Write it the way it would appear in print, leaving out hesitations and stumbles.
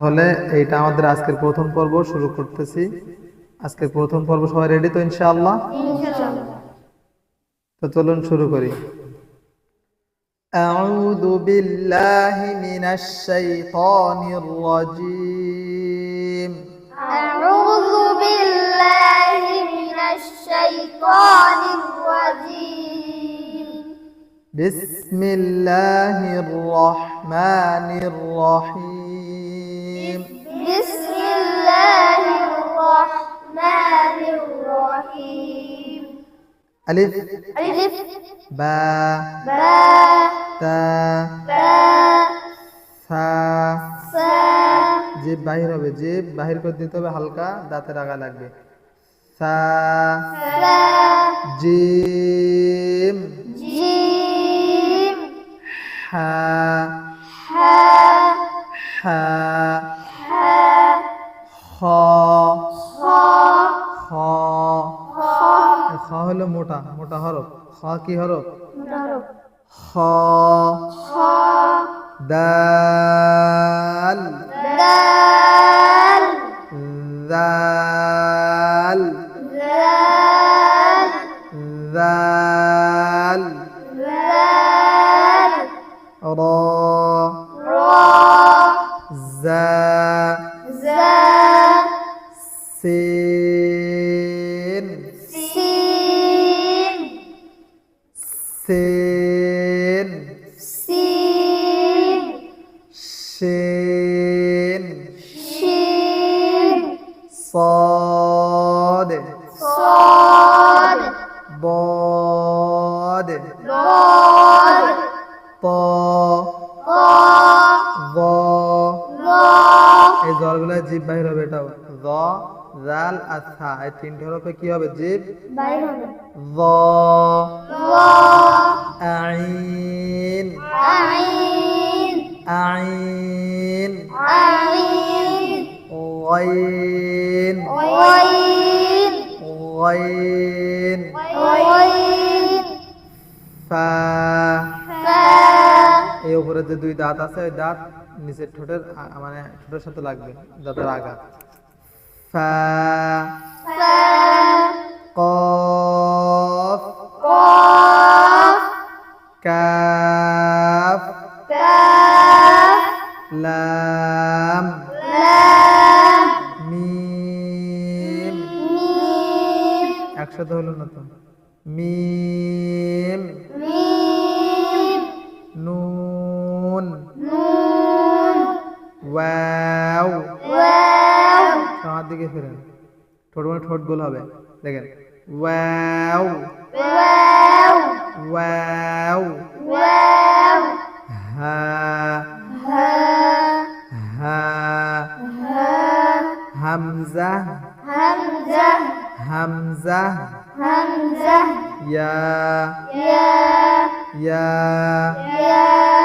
তাহলে এইটা আমাদের আজকের প্রথম পর্ব শুরু করতেছি। আজকের প্রথম পর্ব সবাই রেডি তো ইনশাআল্লাহ? তো চলুন শুরু করি। আউযু বিল্লাহি মিনাশ শাইতানির রাজীম। আউযু বিল্লাহি মিনাশ শাইতানির রাজীম। বিসমিল্লাহির রহমানির রহিম। বিসমিল্লাহির রহমানির রহিম। আলিফ আলিফ বা বা তা তা সা। সা জিভ বাহির হবে, জিভ বাহির করে দিতে হবে, হালকা দাঁতের আগা লাগবে। সা সা জিম জিম হা হা হা হা খ খ খ। খ খ হলো মোটা মোটা হরফ। খ কি হরফ? মুতারব খ খ দাল দাল দাল দাল দাল দাল র র জা জা সিন সিন সিন সিন শিন শিন صاد صاد ضاد ضاد طا طا ظا। ظا এই জলগুলো জিভ বাহির হবে, এটাও য জাল আর সা, এই তিনটে হরফে কি হবে? জিভ বাইর হবে য। ظا আইন আইন আইন আইন গাইন ওয়াইন গাইন ওয়াইন ফা। ফা এই উপরে যে দুই দাঁত আছে, ওই দাঁত নিচের ঠোঁটের মানে ঠোঁটের সাথে লাগবে, দাঁতের আগা। ফা ফা কফ কফ কাফ কাফ লাম লাম মিম। মিম একসাথে হলো না তো। মিম মিম নুন নুন ওয়াও। ওয়াও আমার দিকে ফেরেন, ঠোঁট মানে ঠোঁট গোল হবে, দেখেন ওয়াও ওয়াও ওয়াও। ওয়াও হা হা হা হা হামজা হামজা হামজা হামজা ইয়া ইয়া ইয়া ইয়া